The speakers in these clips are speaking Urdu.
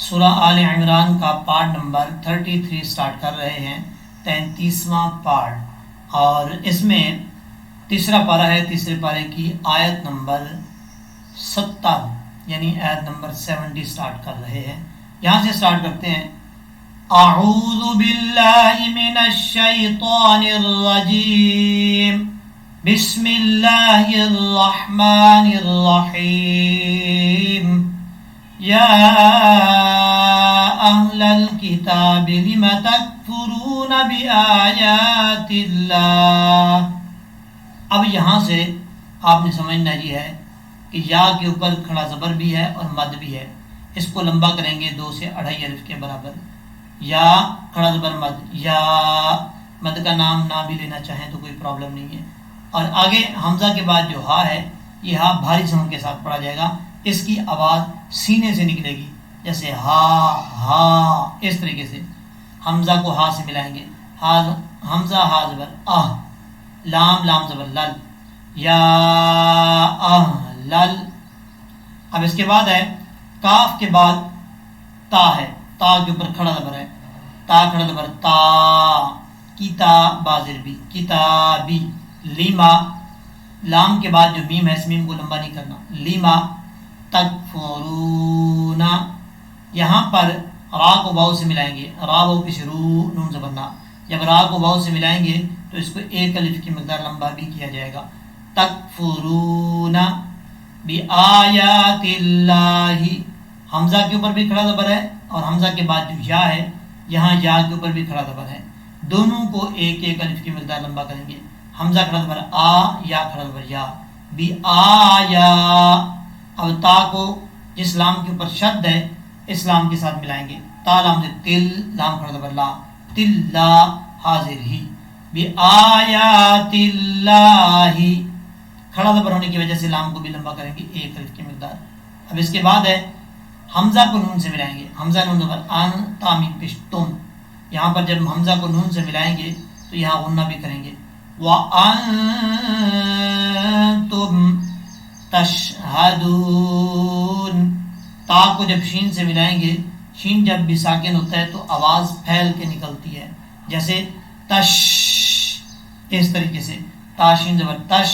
سورہ آل عمران کا پارٹ نمبر 33 سٹارٹ کر رہے ہیں، 33واں پارٹ، اور اس میں تیسرا پارہ ہے۔ تیسرے پارے کی آیت نمبر 70 یعنی آیت نمبر 70 سٹارٹ کر رہے ہیں۔ یہاں سے سٹارٹ کرتے ہیں۔ اعوذ باللہ من الشیطان الرجیم، بسم اللہ الرحمن الرحیم، یا اہل الکتاب لم تکفرون بآیات اللہ۔ اب یہاں سے آپ نے سمجھنا یہ ہے کہ یا کے اوپر کھڑا زبر بھی ہے اور مد بھی ہے۔ اس کو لمبا کریں گے 2 سے 2.5 الف کے برابر۔ یا کھڑا زبر مد، یا مد کا نام نہ بھی لینا چاہیں تو کوئی پرابلم نہیں ہے۔ اور آگے حمزہ کے بعد جو ہا ہے، یہ ہا بھاری ساؤنڈ کے ساتھ پڑھا جائے گا۔ اس کی آواز سینے سے نکلے گی، جیسے ہا ہا، اس طریقے سے حمزہ کو ہا سے ملائیں گے۔ حمزہ ہا زبر آہ، لام لام زبر لل، یا لل۔ اب اس کے بعد ہے کاف کے بعد تا ہے، تا کے اوپر کھڑا زبر ہے، تا کھڑا زبر تا، کتابا زیر بھی، کتابی، لیما، لام کے بعد جو میم ہے اس میم کو لمبا نہیں کرنا، لیما تکفرون۔ یہاں پر را کو واو سے ملائیں گے، را واو پیش رو نون زبرنا، جب را کو واو سے ملائیں گے تو اس کو 1 الف کی مقدار لمبا بھی کیا جائے گا۔ تکفرون بآیات اللہ، حمزہ کے اوپر بھی کھڑا زبر ہے اور حمزہ کے بعد جو یا ہے، یہاں یا کے اوپر بھی کھڑا زبر ہے، دونوں کو 1 الف کی مقدار لمبا کریں گے۔ حمزہ کھڑا زبر آ، یا کھڑا زبر یا، بی آیا۔ اب تا کو جس لام کے اوپر شد ہے اس لام کے ساتھ ملائیں گے، تا لام سے تل، لام کھڑا زبر لا، تل لا حاضر ہی، بی آیات اللہ، کھڑا زبر ہونے کی وجہ سے لام کو بھی لمبا کریں گے 1 الف کی مقدار۔ اب اس کے بعد ہے حمزہ کو نون سے ملائیں گے، حمزہ نون زبر ان، تامیم پیش تم، یہاں پر جب حمزہ کو نون سے ملائیں گے تو یہاں غنہ بھی کریں گے۔ وَأَنْتُمْ تَشْهَدُونَ، تا کو جب شین سے ملائیں گے، شین جب بھی ساکن ہوتا ہے تو آواز پھیل کے نکلتی ہے، جیسے تش، اس طریقے سے تا شین زبر تش۔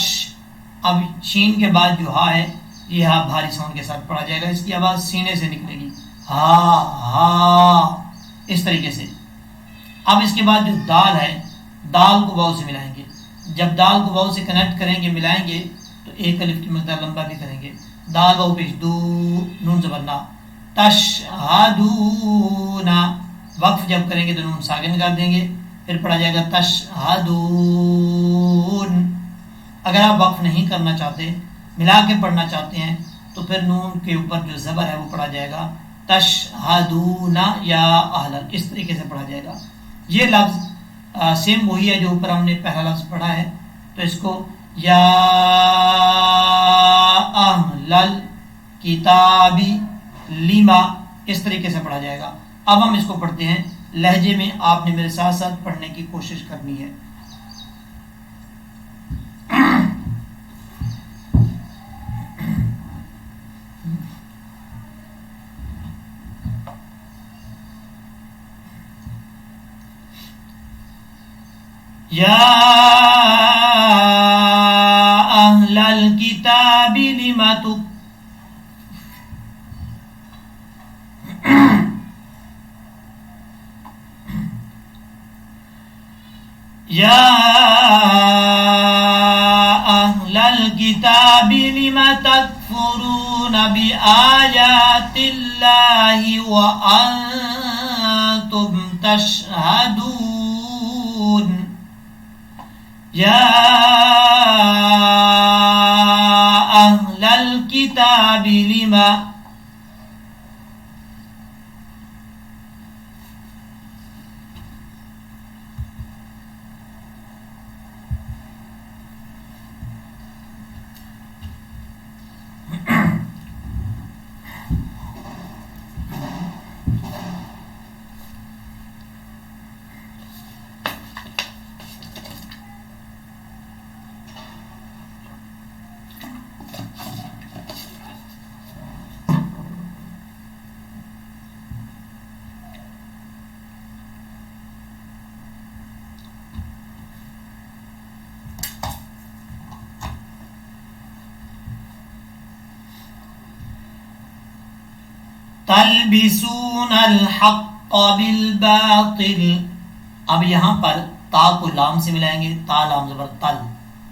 اب شین کے بعد جو ہا ہے یہ ہا بھاری ساؤنڈ کے ساتھ پڑھا جائے گا، اس کی آواز سینے سے نکلے گی، ہا ہا، اس طریقے سے۔ اب اس کے بعد جو دال ہے، دال کو واو سے ملائیں گے، جب دال کو واو سے کنیکٹ کریں گے، ملائیں گے تو 1 الف کی مقدار لمبا بھی کریں گے، دال واو پیش دو، نون زبر نا، تشہدون، وقف جب کریں گے تو نون ساکن کر دیں گے، پھر پڑھا جائے گا تشہدون۔ اگر آپ وقف نہیں کرنا چاہتے، ملا کے پڑھنا چاہتے ہیں تو پھر نون کے اوپر جو زبر ہے وہ پڑھا جائے گا تشہدون یا اہل، اس طریقے سے پڑھا جائے گا۔ یہ لفظ سیم وہی ہے جو اوپر ہم نے پہلا لفظ پڑھا ہے، تو اس کو یا اہل الکتابی لیما، اس طریقے سے پڑھا جائے گا۔ اب ہم اس کو پڑھتے ہیں لہجے میں، آپ نے میرے ساتھ ساتھ پڑھنے کی کوشش کرنی ہے۔ یا اہل الکتاب لم یا اہل الکتاب لم تکفرون بآیات اللہ وانتم تشہدون، یا اہل الکتاب لم، تلبسون الحق بالباطل. اب یہاں پر تا کو لام سے ملائیں گے، تا لام زبر تل،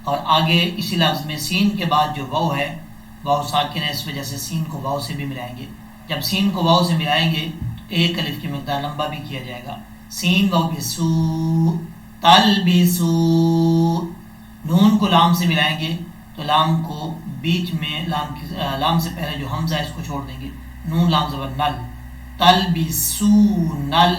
اور آگے اسی لفظ میں سین کے بعد جو واو ہے، واو ساکن ہے، اس وجہ سے سین کو واو سے بھی ملائیں گے. جب سین کو واو سے ملائیں گے تو ایک الف کی مقدار لمبا بھی کیا جائے گا. سین واو بسو، تلبسو. نون کو لام سے ملائیں گے تو لام کو بیچ میں لام سے پہلے جو حمزہ ہے اس کو چھوڑ دیں گے. نون لام زبر نل، تلبسون نل.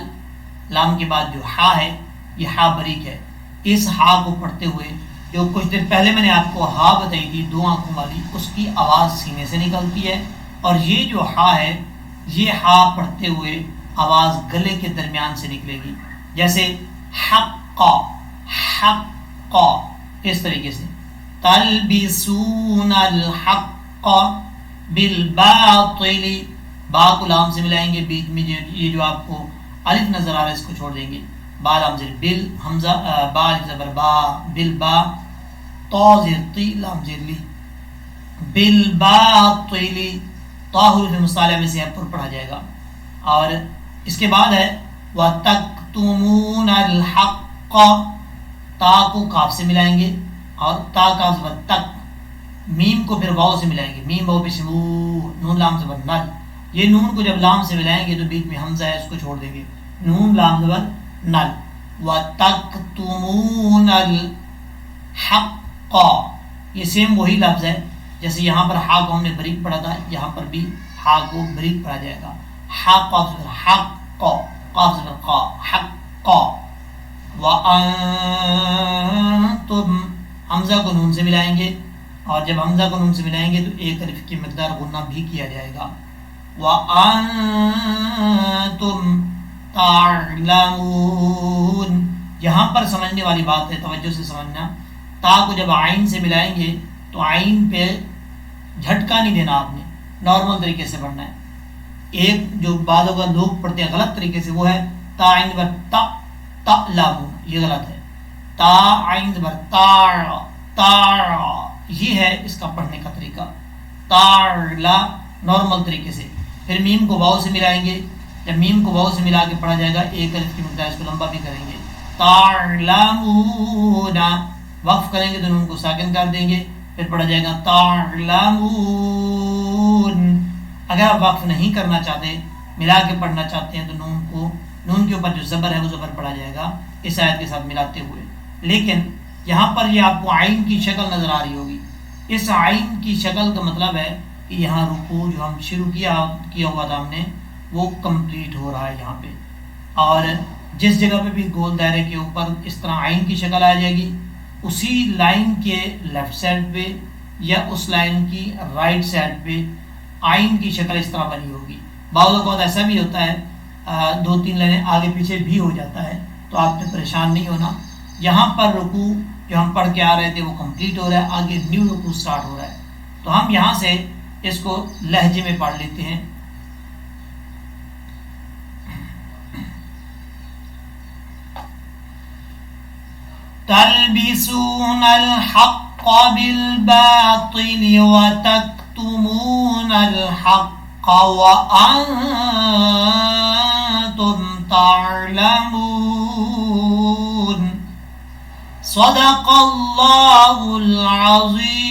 لام کے بعد جو ہا ہے یہ ہا بریک ہے. اس ہا کو پڑھتے ہوئے جو کچھ دیر پہلے میں نے آپ کو ہا بتائی تھی دو آنکھوں والی، اس کی آواز سینے سے نکلتی ہے، اور یہ جو ہا ہے یہ ہا پڑھتے ہوئے آواز گلے کے درمیان سے نکلے گی، جیسے حق حق، اس طریقے سے. تلبسون الحق بالباطل. با کو لام سے ملائیں گے، بیچ میں یہ جو آپ کو الف نظر آ رہا ہے اس کو چھوڑ دیں گے. با لام زیر بل، حمزہ با زبر با، بل با، تو زیر تی، لام زیر لی، بالباطل. تو حروف مصالحہ میں سے پر پڑھا جائے گا. اور اس کے بعد ہے وَتَكْتُمُونَ الْحَقَّ. تا کو کاف سے ملائیں گے اور تا کا زبر تک. میم کو پھر واو سے ملائیں گے، میم واو پیش مو، نون لام زبر نل. یہ نون کو جب لام سے ملائیں گے تو بیچ میں حمزہ ہے اس کو چھوڑ دیں گے، نون لام زبر نل. وَتَكْتُمُونَ الْحَقَّ. یہ سیم وہی لفظ ہے جیسے یہاں پر ہا کو ہم نے بریک پڑھا تھا، یہاں پر بھی ہا کو بریک پڑھا جائے گا. حق حق، قاف زبر قا، حق. وَأَنْتُمْ. حمزہ کو نون سے ملائیں گے، اور جب حمزہ کو نون سے ملائیں گے تو ایک الف کی مقدار غنہ بھی کیا جائے گا. وَأَنْتُمْ تَعْلَمُونَ. یہاں پر سمجھنے والی بات ہے، توجہ سے سمجھنا. تا کو جب عین سے ملائیں گے تو عین پہ جھٹکا نہیں دینا، آپ نے نارمل طریقے سے پڑھنا ہے. ایک جو بعض اوقات لوگ پڑھتے ہیں غلط طریقے سے، وہ ہے تا عین بر تا، تعلمون. یہ غلط ہے. تا عین بر تا، تا، یہ ہے اس کا پڑھنے کا طریقہ. تعلا نارمل طریقے سے. پھر میم کو واو سے ملائیں گے، جب میم کو واو سے ملا کے پڑھا جائے گا ایک الف کی مقدار اس کو لمبا بھی کریں گے. تعلمون. وقف کریں گے تو نون کو ساکن کر دیں گے، پھر پڑھا جائے گا تعلمون. اگر آپ وقف نہیں کرنا چاہتے، ملا کے پڑھنا چاہتے ہیں تو نون کے اوپر جو زبر ہے وہ زبر پڑھا جائے گا اس آیت کے ساتھ ملاتے ہوئے. لیکن یہاں پر یہ آپ کو عین کی شکل نظر آ رہی ہوگی. اس عین کی شکل کا مطلب ہے کہ یہاں رکوع جو ہم شروع کیا ہوا تھا ہم نے، وہ کمپلیٹ ہو رہا ہے یہاں پہ. اور جس جگہ پہ بھی گول دائرے کے اوپر اس طرح عین کی شکل آ جائے گی، اسی لائن کے لیفٹ سائڈ پہ یا اس لائن کی رائٹ سائڈ پہ عین کی شکل اس طرح بنی ہوگی. بعض اوقات ایسا بھی ہوتا ہے 2-3 لائنیں آگے پیچھے بھی ہو جاتا ہے، تو آپ نے پریشان نہیں ہونا. یہاں پر رکوع جو ہم پڑھ کے آ رہے تھے وہ کمپلیٹ ہو رہا ہے، آگے نیو رکوع سٹارٹ ہو رہا ہے. تو ہم یہاں سے اس کو لہجے میں پڑھ لیتے ہیں. تلبسون الحق بالباطل وتكتمون الحق وأنتم تعلمون. صدق الله العظيم.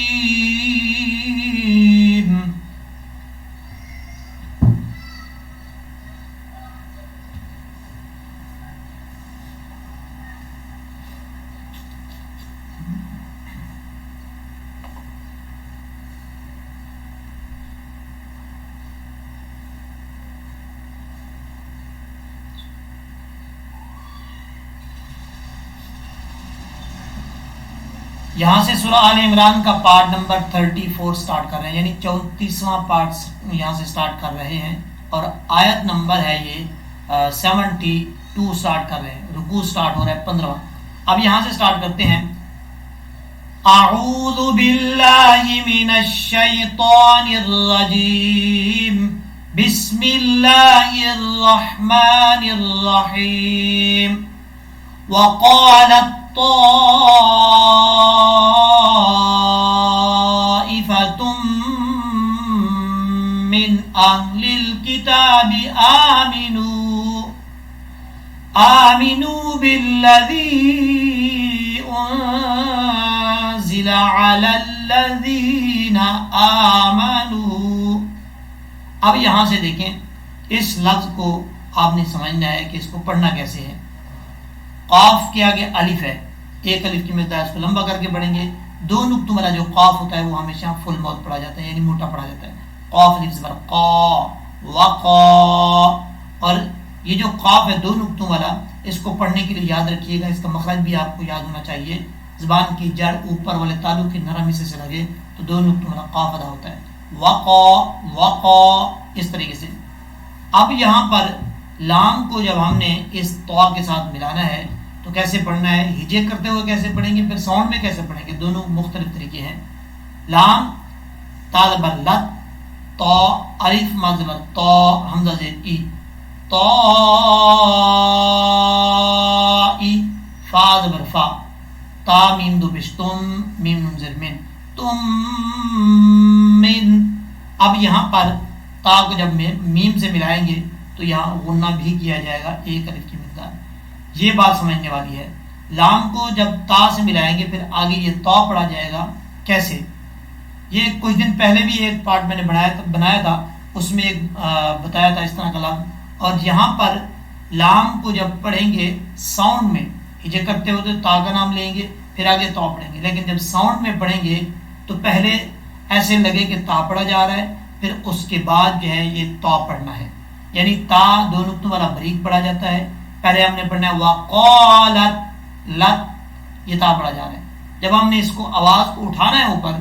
یہاں سے سورہ آل عمران کا پارٹ نمبر 34 سٹارٹ کر رہے ہیں، یعنی 34واں پارٹ یہاں سے سٹارٹ کر رہے ہیں، اور آیت نمبر ہے یہ 72 سٹارٹ کر رہے ہیں. رکوع سٹارٹ ہو رہا ہے 15واں. اب یہاں سے سٹارٹ کرتے ہیں. اعوذ باللہ من الشیطان الرجیم، بسم اللہ الرحمن الرحیم. وقالت طائفة من أهل الكتاب الكتاب آمنوا بالذي أنزل على الذين آمنوا. اب یہاں سے دیکھیں اس لفظ کو آپ نے سمجھنا ہے کہ اس کو پڑھنا کیسے ہے. قاف کے آگے الف ہے، ایک الف کی مقدار اس کو لمبا کر کے پڑھیں گے. دو نقطوں والا جو قاف ہوتا ہے وہ ہمیشہ فل ماؤتھ پڑھا جاتا ہے، یعنی موٹا پڑھا جاتا ہے. قاف الف زبر قا وقا. اور یہ جو قاف ہے دو نقطوں والا، اس کو پڑھنے کے لیے یاد رکھیے گا، اس کا مخرج بھی آپ کو یاد ہونا چاہیے. زبان کی جڑ اوپر والے تالو کی نرم حصے سے لگے تو دو نقطوں والا قاف ادا ہوتا ہے. وقا وقا اس طریقے سے. اب یہاں پر لام کو جب ہم نے اس طا کے ساتھ ملانا ہے تو کیسے پڑھنا ہے، ہجے کرتے ہوئے کیسے پڑھیں گے، پھر ساؤنڈ میں کیسے پڑھیں گے، دونوں مختلف طریقے ہیں. لام تا زبر لت، تو الف ما زبر تو، حمزہ زیر ای، تو ای، فا زبر فا، تا میم دو پیش تم، میم نون زیر من، تم من. اب یہاں پر تا کو جب میم سے ملائیں گے تو یہاں غنہ بھی کیا جائے گا ایک الف کی مقدار. یہ بات سمجھنے والی ہے. لام کو جب تا سے ملائیں گے پھر آگے یہ تو پڑھا جائے گا. کیسے؟ یہ کچھ دن پہلے بھی ایک پارٹ میں نے بنایا تھا، اس میں ایک بتایا تھا اس طرح کا لفظ. اور یہاں پر لام کو جب پڑھیں گے ساؤنڈ میں، ہجے کرتے ہوتے تا کا نام لیں گے پھر آگے تو پڑھیں گے، لیکن جب ساؤنڈ میں پڑھیں گے تو پہلے ایسے لگے کہ تا پڑھا جا رہا ہے، پھر اس کے بعد جو ہے یہ تو پڑھنا ہے. یعنی تا دو نقطوں والا بریک پڑھا جاتا ہے. پہلے ہم نے پڑھنا ہے وقالت لت، یہ تا پڑھا جا رہا ہے. جب ہم نے اس کو آواز کو اٹھانا ہے اوپر،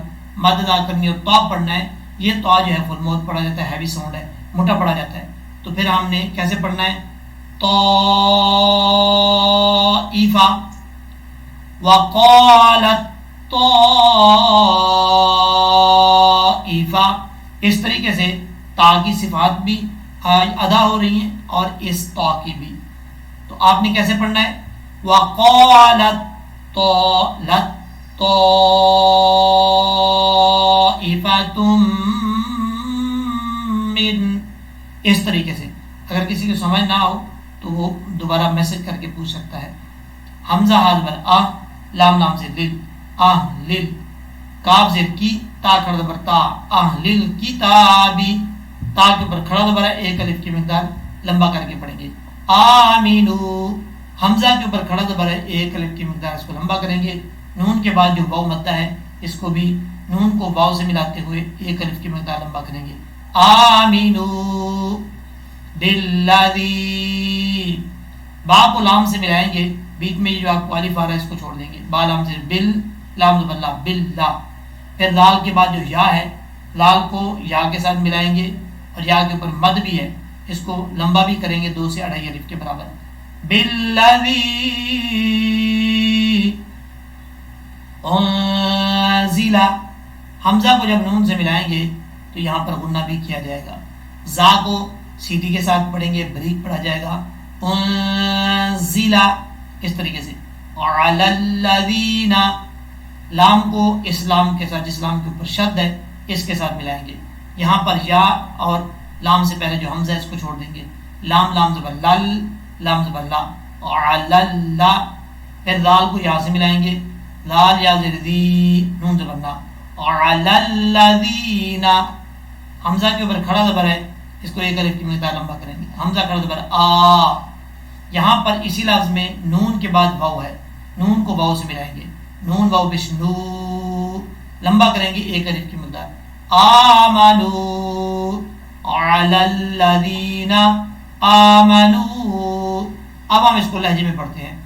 مد ادا کرنی اور تو پڑھنا ہے، یہ تو جو ہے فل ماؤتھ پڑھا جاتا ہے، ہیوی ساؤنڈ ہے، موٹا پڑھا جاتا ہے. تو پھر ہم نے کیسے پڑھنا ہے، تو ایفا وقالت تو ایفا. اس طریقے سے تا کی صفات بھی ادا ہو رہی ہیں اور اس تو کی بھی. تو آپ نے کیسے پڑھنا ہے، وقالت تو لت تو ایفتم من. اس طریقے سے اگر کسی کو سمجھ نہ ہو تو وہ دوبارہ میسج کر کے پوچھ سکتا ہے. حمزہ ہاز بر آ، لام لام سے لل، آہ لل، کاف زیر کی، تا کھڑا زبر تا، آہ لل کتابی. تا کے اوپر کھڑا زبر ہے، ایک الف کی مقدار لمبا کر کے پڑھیں گے. آمینو، حمزہ کے اوپر کھڑا زبر ہے، ایک الف کی مقدار اس کو لمبا کریں گے. نون کے بعد جو واو مدہ ہے اس کو بھی نون کو واو سے ملاتے ہوئے ایک الف کی مقدار لمبا کریں گے. آمینو بالذی، با کو لام سے ملائیں گے، بیچ میں جو آپ کو الف آ رہا ہے اس کو چھوڑ دیں گے. با لام سے بل، لام زبر لا، باللہ. پھر لال کے بعد جو یا ہے، لال کو یا کے ساتھ ملائیں گے اور یا کے اوپر مد بھی ہے، اس کو لمبا بھی کریں گے 2 سے 2.5 الف کے برابر. بالذی انزل، حمزہ کو جب نون سے ملائیں گے تو یہاں پر غنہ بھی کیا جائے گا. زا کو سیٹی کے ساتھ پڑھیں گے، بریک پڑھا جائے گا. انزل اس طریقے سے. علی الذین، لام کو اسلام کے ساتھ، جس لام کے اوپر شد ہے اس کے ساتھ ملائیں گے. یہاں پر یا اور لام سے پہلے جو حمزہ ہے اس کو چھوڑ دیں گے. لام لام زبر لل، لام زبر لا، علی اللہ. پھر لال کو یا سے ملائیں گے، لال یا زیر دی، نون زبر نا، علی الذین. حمزہ کے اوپر کھڑا زبر ہے، اس کو ایک الف کی مقدار لمبا کریں گے. حمزہ کھڑا زبر آ. یہاں پر اسی لفظ میں نون کے بعد واو ہے، نون کو واو سے ملائیں گے. نون واو پیش نو، لمبا کریں گے ایک الف کی مقدار. آمنو علی الذین آمنو. اب ہم اس کو لہجے میں پڑھتے ہیں.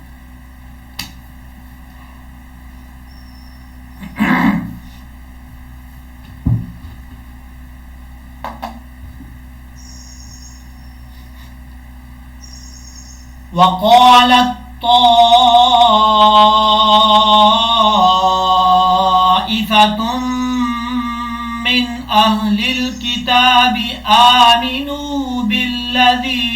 وقالت طائفة من أهل الكتاب آمنوا بالذي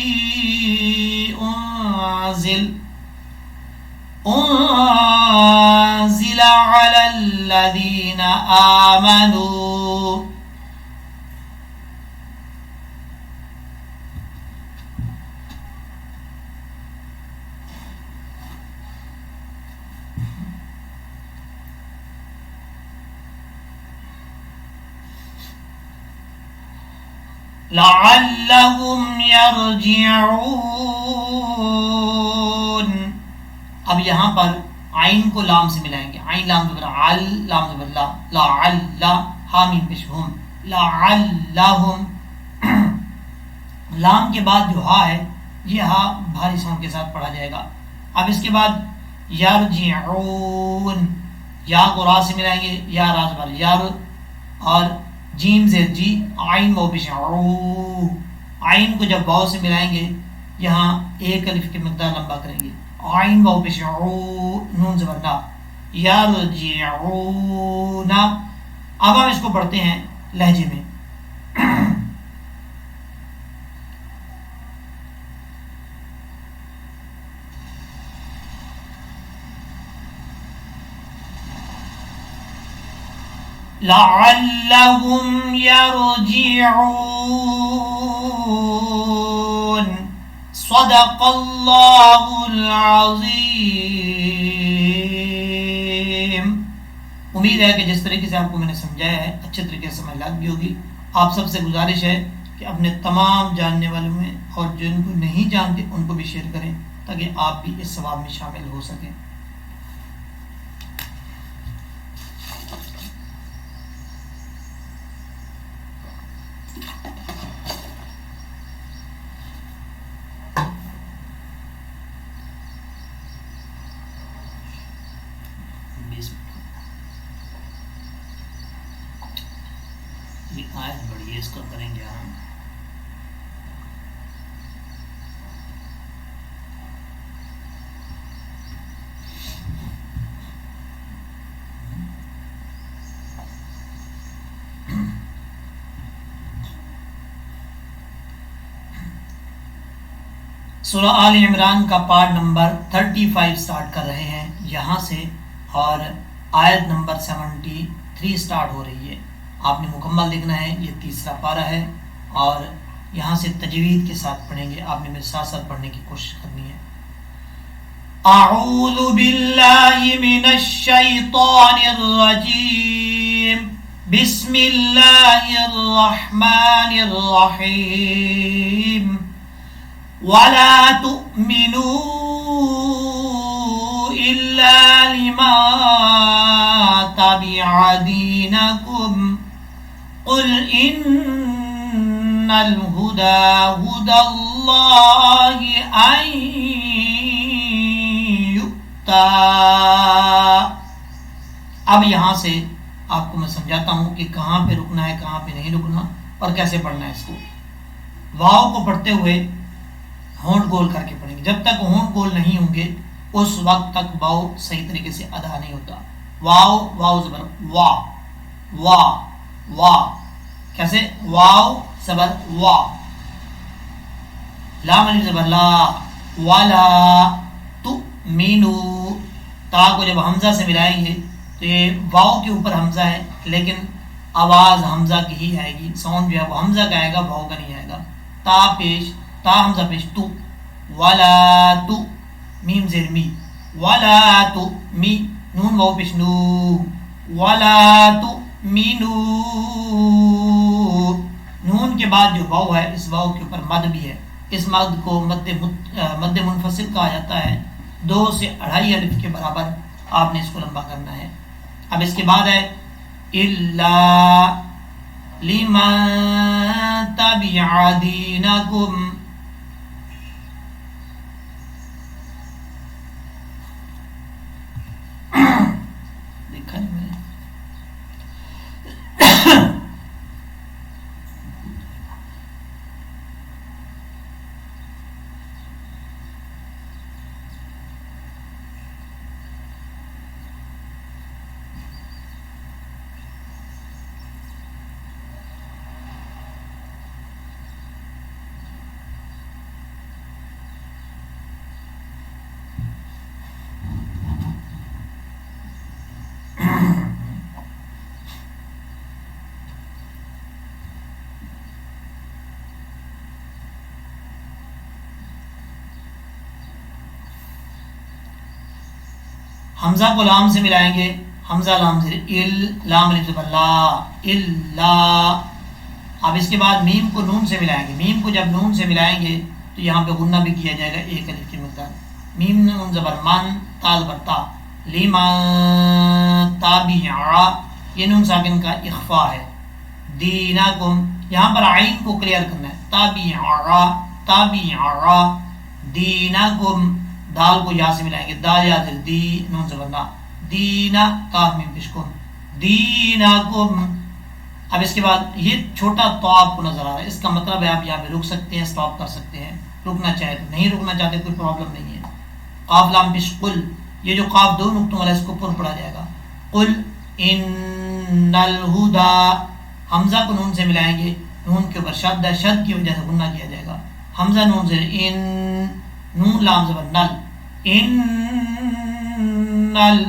أنزل على الذين آمنوا. لعلهم يرجعون. اب یہاں پر عین کو لام سے ملائیں گے. عین لام زبر عل، لام زبر لا، لعل، ہا میم پیش ہم، لعلہم. لام کے بعد جو ہا ہے یہ ہا بھاری ساؤنڈ کے ساتھ پڑھا جائے گا. اب اس کے بعد یرجعون، یا کو را سے ملائیں گے، یا را زبر یر، اور جیم زیر جی، عین واو پیش عو. عین کو جب واو سے ملائیں گے یہاں ایک الف کی مقدار لمبا کریں گے. عین واو پیش عو، نون زبر نا، یرجعون. اب ہم اس کو پڑھتے ہیں لہجے میں. لعلهم يرجعون. صدق اللہ العظیم. امید ہے کہ جس طریقے سے آپ کو میں نے سمجھایا ہے اچھے طریقے سے سمجھ لگ بھی ہوگی. آپ سب سے گزارش ہے کہ اپنے تمام جاننے والوں میں اور جن کو نہیں جانتے ان کو بھی شیئر کریں تاکہ آپ بھی اس ثواب میں شامل ہو سکیں. آیت بڑی ہے، اس کو کریں گے ہم. سورہ آل عمران کا پارٹ نمبر 35 سٹارٹ کر رہے ہیں یہاں سے، اور آیت نمبر 73 سٹارٹ ہو رہی ہے. آپ نے مکمل دیکھنا ہے. یہ تیسرا پارہ ہے اور یہاں سے تجوید کے ساتھ پڑھیں گے. آپ نے میرے ساتھ ساتھ پڑھنے کی کوشش کرنی ہے. اعوذ باللہ من الشیطان الرجیم، بسم اللہ الرحمن الرحیم. ولا تؤمنوا إلا لما تبع دينكم قل إن الهدى هدى الله أن يؤتى. اب یہاں سے آپ کو میں سمجھاتا ہوں کہ کہاں پہ رکنا ہے، کہاں پہ نہیں رکنا اور کیسے پڑھنا ہے اس کو. واو کو پڑھتے ہوئے ہونٹ گول کر کے پڑھیں گے. جب تک ہونٹ گول نہیں ہوں گے اس وقت تک واو صحیح طریقے سے ادا نہیں ہوتا. واو، واو زبر وا، وا وا. کیسے؟ واو زبر وا، لام الف زبر لا، ولا تؤمنو. تا کو جب حمزہ سے ملائیں گے تو یہ واو کے اوپر حمزہ ہے لیکن آواز حمزہ کی ہی آئے گی. ساؤنڈ جو ہے وہ حمزہ کا آئے گا، واو کا نہیں آئے گا. تا پیش، تا حمزہ پیش تو، ولا تو، میم زیر می، ولا تو می، نون واو پیش نو، ولا تو مینو. نون کے بعد جو واو ہے اس واو کے اوپر مد بھی ہے. اس مد کو مد منفصل کہا جاتا ہے. 2 سے 2.5 الف کے برابر آپ نے اس کو لمبا کرنا ہے. اب اس کے بعد ہے الا لمن تبع دینکم. دیکھا نہیں میں نے. حمزہ کو لام سے ملائیں گے. حمزہ لام سے ال، لام الف زبر لا، الا. اب اس کے بعد میم کو نون سے ملائیں گے. میم کو جب نون سے ملائیں گے تو یہاں پہ غنہ بھی کیا جائے گا ایک الف کی مقدار. میم نون زبر من، تا زبر تا، لیما تابعا، یہ نون ساکن کا اخفا ہے. دینکم، یہاں پر عین کو کلیئر کرنا ہے. تابعا تابعا، دینکم، دال کو یا سے ملائیں گے. دا یا دل، دی نون زبر نا، دینا کاف میم پیشکم، دینکم. اب اس کے بعد یہ چھوٹا تو آپ کو نظر آ رہا ہے، اس کا مطلب ہے آپ یہاں پہ رک سکتے ہیں، سٹاپ کر سکتے ہیں، رکنا چاہے تو. نہیں رکنا چاہتے کوئی پرابلم نہیں ہے. قاف لام پیش قل، یہ جو قاف دو نقطوں والا اس کو پر پڑھا جائے گا. قل ان الہدا، حمزہ کو نون سے ملائیں گے. نون کے اوپر شد ہے، شد کی وجہ سے غنہ کیا جائے گا. حمزہ نون سے ان، نون لام زبر نل، ان نل،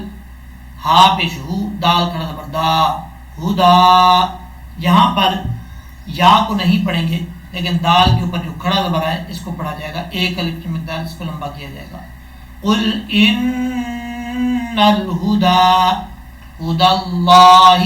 ہا پیش ہو، دال کھڑا زبر دا، ہدا. یہاں پر یا کو نہیں پڑھیں گے لیکن دال کے اوپر جو کھڑا زبر ہے اس کو پڑھا جائے گا. ایک الف کی مقدار، اس کو لمبا کیا جائے گا. قل ان الہدا ہدا اللہ،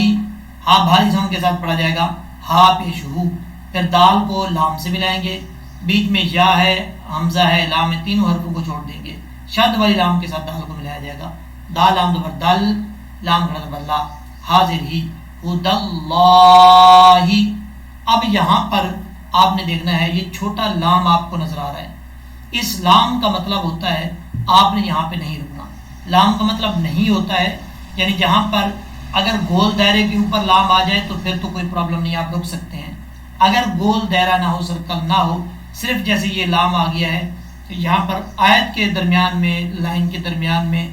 ہا بھاری ساؤنڈ کے ساتھ پڑھا جائے گا. ہا پیش ہو، پھر دال کو لام سے ملائیں گے. بیچ میں یا ہے، حمزہ ہے، لام ہے، تینوں حرفوں کو چھوڑ دیں گے. شد والی لام کے ساتھ دال کو ملایا جائے گا. دال لام زبر دل، لام کھڑا زبر لا، حاضر ہی، ہدا اللہ. اب یہاں پر آپ نے دیکھنا ہے یہ چھوٹا لام آپ کو نظر آ رہا ہے. اس لام کا مطلب ہوتا ہے آپ نے یہاں پہ نہیں رکنا. لام کا مطلب نہیں ہوتا ہے یعنی جہاں پر اگر گول دائرے کے اوپر لام آ جائے تو پھر تو کوئی پرابلم نہیں، آپ رک سکتے ہیں. اگر گول دائرہ نہ ہو، سرکل نہ ہو، صرف جیسے یہ لام آ گیا ہے تو یہاں پر آیت کے درمیان میں، لائن کے درمیان میں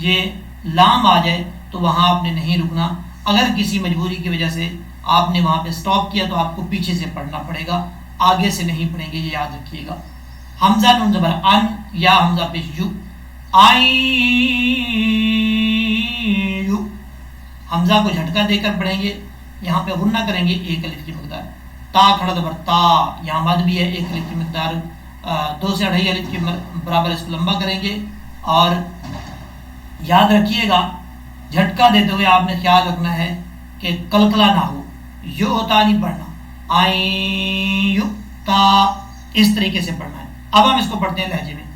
یہ لام آ جائے تو وہاں آپ نے نہیں رکنا. اگر کسی مجبوری کی وجہ سے آپ نے وہاں پہ سٹاپ کیا تو آپ کو پیچھے سے پڑھنا پڑے گا، آگے سے نہیں پڑھیں گے، یہ یاد رکھیے گا. حمزہ نون زبر ان، یا حمزہ پیش یو، یو، حمزہ کو جھٹکا دے کر پڑھیں گے. یہاں پہ غنہ کریں گے ایک الف کی مقدار. تا کھڑا زبر تا، یہاں مد بھی ہے، ایک الف کی مقدار 2 سے 2.5 الف کے برابر اس کو لمبا کریں گے. اور یاد رکھیے گا جھٹکا دیتے ہوئے آپ نے خیال رکھنا ہے کہ کلکلا نہ ہو، یو ہوتا نہیں پڑھنا، آئیں یو تا، اس طریقے سے پڑھنا ہے. اب ہم اس کو پڑھتے ہیں لہجے میں.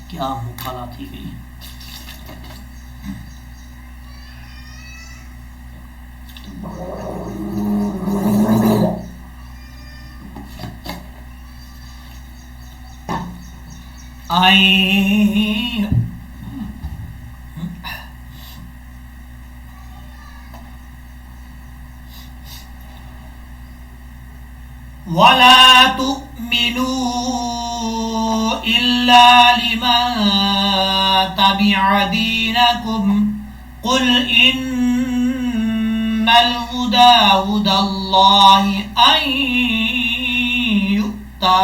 کیا مخالات ہی گئی. آئیں وَلَا تُؤْمِنُوا إِلَّا لِمَن تَبِعَ دِينَكُمْ قُلْ إِنَّ الْهُدَى هُدَى اللَّهِ أَن يُؤْتَى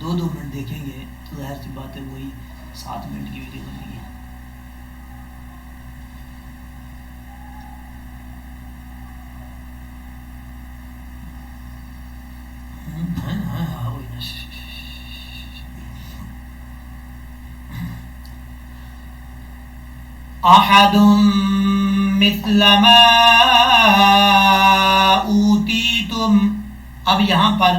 دو منٹ دیکھیں گے تو ظاہر سی بات ہے وہی 7 منٹ کی ویڈیو بنے گی. احد مثل ما اوتیتم. اب یہاں پر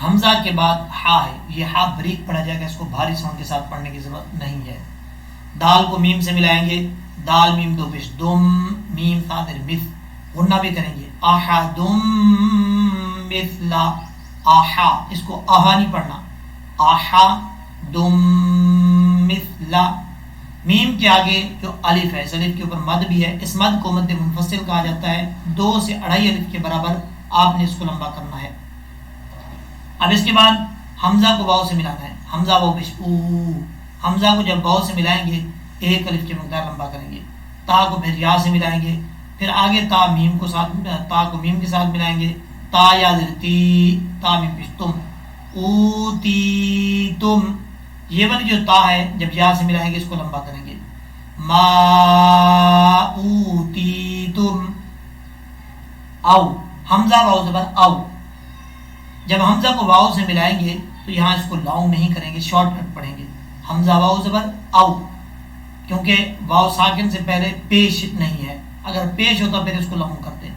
حمزہ کے بعد ہا ہے، یہ ہا بریک پڑھا جائے گا، اس کو بھاری ساؤنڈ کے ساتھ پڑھنے کی ضرورت نہیں ہے. دال کو میم سے ملائیں گے، دال میم دو پیش، دم میم فادر مث، غنہ بھی کریں گے. احدم مثل، آہا، اس کو آہا نہیں پڑھنا، آہا دم مثل. میم کے آگے جو الف ہے، اس الف کے اوپر مد بھی ہے، اس مد کو مد منفصل کہا جاتا ہے. 2 سے 2.5 الف کے برابر آپ نے اس کو لمبا کرنا ہے. اب اس کے بعد حمزہ کو واؤ سے ملانا ہے. حمزہ واؤ پیش او، حمزہ کو جب واؤ سے ملائیں گے ایک الف کی مقدار لمبا کریں گے. تا کو پھر یا سے ملائیں گے، پھر آگے تا میم کو ساتھ، تا کو میم کے ساتھ ملائیں گے. تا یا تی، تا میم پیش تم، او تی تم، یہ والی جو تا ہے جب یا سے ملائیں گے اس کو لمبا کریں گے. ما اوتیتم او حمزہ واو زبر او. جب حمزہ کو واو سے ملائیں گے تو یہاں اس کو لانگ نہیں کریں گے, شارٹ کٹ پڑھیں گے. حمزہ واو زبر او, کیونکہ واو ساکن سے پہلے پیش نہیں ہے, اگر پیش ہوتا پھر اس کو لانگ کرتے.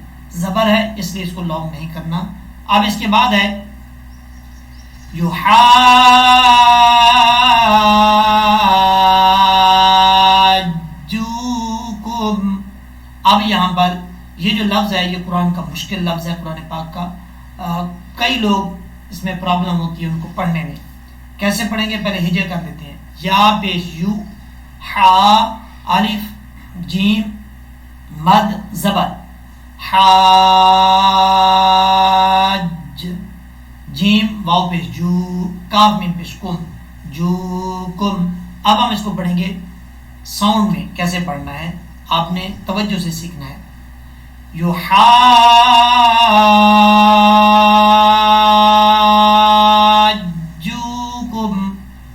زبر ہے اس لیے اس کو لانگ نہیں کرنا. اب اس کے بعد ہے یحاجوکم. اب یہاں پر یہ جو لفظ ہے یہ قرآن کا مشکل لفظ ہے, قرآن پاک کا. کئی لوگ اس میں پرابلم ہوتی ہے ان کو پڑھنے میں. کیسے پڑھیں گے؟ پہلے ہجے کر لیتے ہیں. یا پیش یو, ہا الف جیم مد زبر, حاج جیم واو پیش جو, کاف میم پیش کم, جو کم. اب ہم اس کو پڑھیں گے ساؤنڈ میں. کیسے پڑھنا ہے آپ نے توجہ سے سیکھنا ہے. یحاجوکم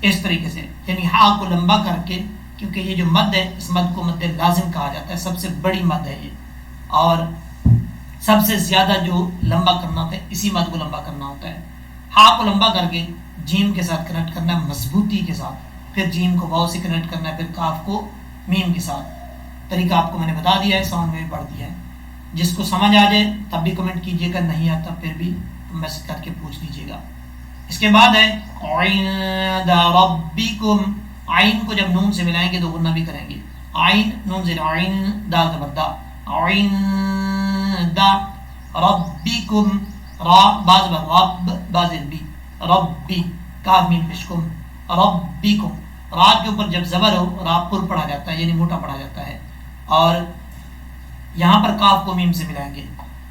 اس طریقے سے, یعنی ہا کو لمبا کر کے, کیونکہ یہ جو مد ہے اس مد کو مد لازم کہا جاتا ہے, سب سے بڑی مد ہے یہ, اور سب سے زیادہ جو لمبا کرنا ہوتا ہے اسی مد کو لمبا کرنا ہوتا ہے. ہا کو لمبا کر کے جیم کے ساتھ کنیکٹ کرنا ہے مضبوطی کے ساتھ, پھر جیم کو واو سے کنیکٹ کرنا ہے, پھر کاف کو میم کے ساتھ. طریقہ آپ کو میں نے بتا دیا ہے, ساؤنڈ میں بھی پڑھ دیا ہے. جس کو سمجھ آ جائے تب بھی کمنٹ کیجیے گا, نہیں آتا پھر بھی میسج کر کے پوچھ لیجیے گا. اس کے بعد ہے عند ربکم. عین کو جب نون سے ملائیں گے تو غنہ بھی کریں گے. عین نون زیر عین, دال زبر دا, عند ربکم. را با زبر رب, با زیر بی, ربی کاف میم پیشکم, ربکم. را کے اوپر جب زبر ہو را پر پڑھا جاتا ہے, یعنی موٹا پڑھا جاتا ہے, اور یہاں پر کاف کو میم سے ملائیں گے.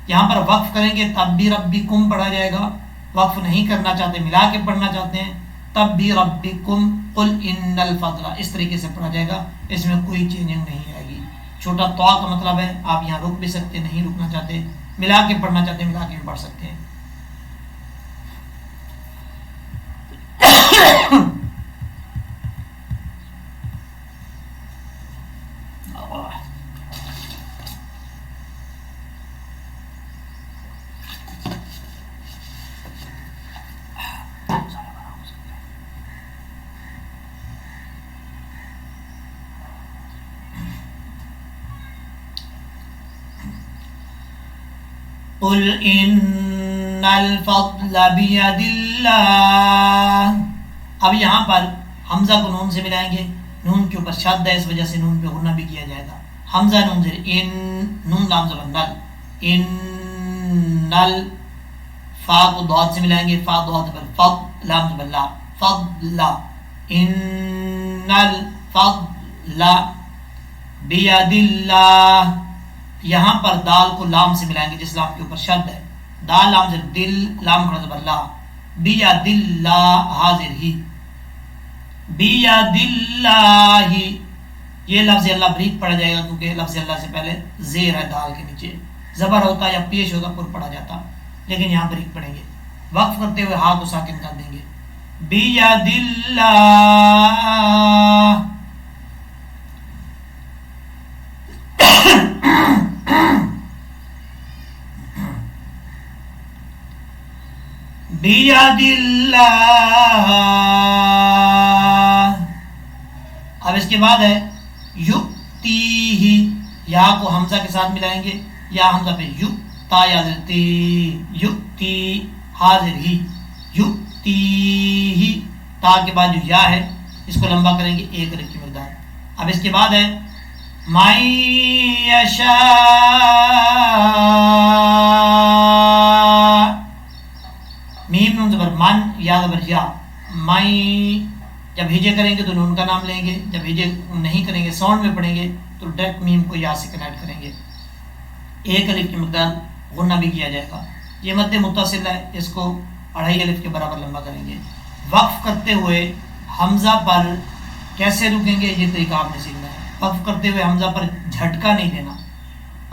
یہاں پر وقف کریں گے تب بھی ربکم پڑھا جائے گا. وقف نہیں کرنا چاہتے, ملا کے پڑھنا چاہتے ہیں, تب بھی ربکم قل ان الفضل, اس طریقے سے پڑھا جائے گا. اس میں کوئی چینجنگ نہیں آئے گی. چھوٹا تو کا مطلب ہے آپ یہاں رک بھی سکتے, نہیں رکنا چاہتے ملا کے پڑھنا چاہتے ملا کے بھی پڑھ سکتے ہیں. قل ان الفضل بید اللہ. اب یہاں پر حمزہ کو نون سے ملائیں گے, نون کے اوپر شد ہے اس وجہ سے نون پہ غنہ بھی کیا جائے گا. حمزہ نون زیر ان, نون لام زبر نل, ان نل. فا کو ضاد سے ملائیں گے, فا ضاد زبر فض, لام زبر لا, فضل, ان الفضل بید اللہ. یہاں پر دال کو لام سے ملائیں گے جس لام کے اوپر شد ہے, دال لام زیر دل, لام کھڑا زبر لا, بید اللہ حاضر ہی, بید اللہ. یہ لفظ اللہ بریک پڑھا جائے گا کیونکہ لفظ اللہ سے پہلے زیر ہے دال کے نیچے, زبر ہوتا یا پیش ہوتا پر پڑھا جاتا, لیکن یہاں بریک پڑھیں گے. وقف کرتے ہوئے ہا کو ساکن کر دیں گے, بید اللہ. بید اللہ. اب اس کے بعد ہے یؤتیہ, یا کو حمزہ کے ساتھ ملائیں گے, یا حمزہ پہ یو, تا یا تی, یؤتی حاضر ہی, یؤتیہ. تا کے بعد جو یا ہے اس کو لمبا کریں گے ایک الف کی مقدار. اب اس کے بعد ہے من یشاء, میم نون زبر من, یا زبر یا, من. جب ہجے کریں گے تو نون کا نام لیں گے, جب ہجے نہیں کریں گے ساؤنڈ میں پڑھیں گے تو ڈائریکٹ میم کو یا سے کنیکٹ کریں گے. ایک الف کی مقدار غنہ بھی کیا جائے گا. یہ مد متصل ہے, اس کو 2.5 الف کے برابر لمبا کریں گے. وقف کرتے ہوئے حمزہ پر کیسے رکیں گے یہ طریقہ آپ نے سیکھنا ہے. وقف کرتے ہوئے حمزہ پر جھٹکا نہیں دینا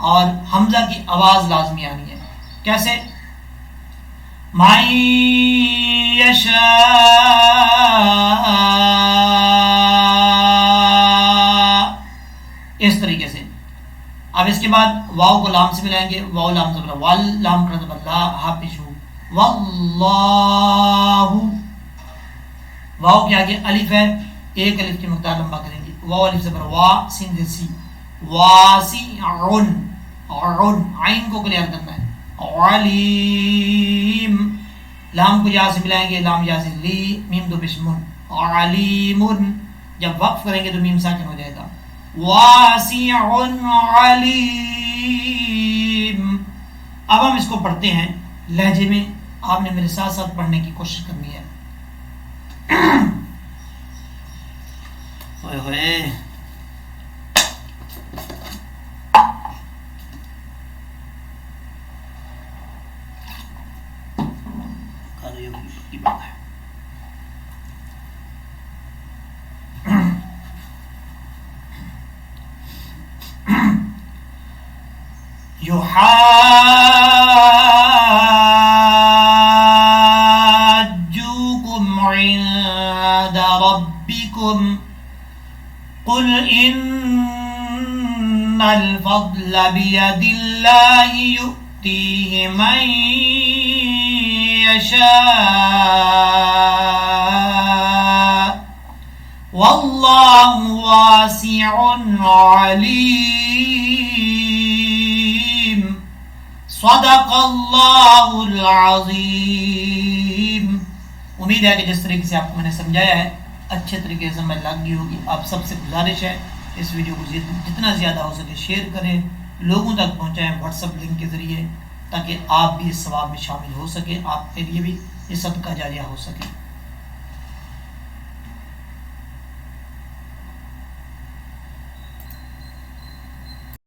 اور حمزہ کی آواز لازمی آنی ہے. کیسے؟ من یشاء اب اس کے بعد واو کو لام سے ملائیں گے، واو لام زبر وال، لام کھڑا زبر لا، ہا پیش ہو، واللہ، واو کے آگے الف ہے، ایک الف کی مقدار لمبا کریں گے، واو الف زبر وا، سین زیر سی، واسعن، عن، عین کو کلیئر کرنا ہے، علیم، لام کو یا سے ملائیں گے، لام یا سے لی، میم دو پیش من، علیم، جب وقف کریں گے تو میم ساکن ہو جائے گا، واسع علیم۔ اب ہم اس کو پڑھتے ہیں لہجے میں، آپ نے میرے ساتھ ساتھ پڑھنے کی کوشش کرنی ہے۔ ہوئے ہوئے کی بات ہے۔ يحاجوكم عند ربكم قل إن الفضل بيد الله يؤتيه من يشاء والله واسع عليم صدق اللہ العظیم۔ امید ہے کہ جس طریقے سے آپ کو میں نے سمجھایا ہے اچھے طریقے سے سمجھ لگ گئی ہوگی۔ آپ سب سے گزارش ہے اس ویڈیو کو جتنا زیادہ ہو سکے شیئر کریں، لوگوں تک پہنچائیں واٹس ایپ لنک کے ذریعے، تاکہ آپ بھی اس ثواب میں شامل ہو سکے، آپ کے لیے بھی یہ صدقہ جاریہ ہو سکے۔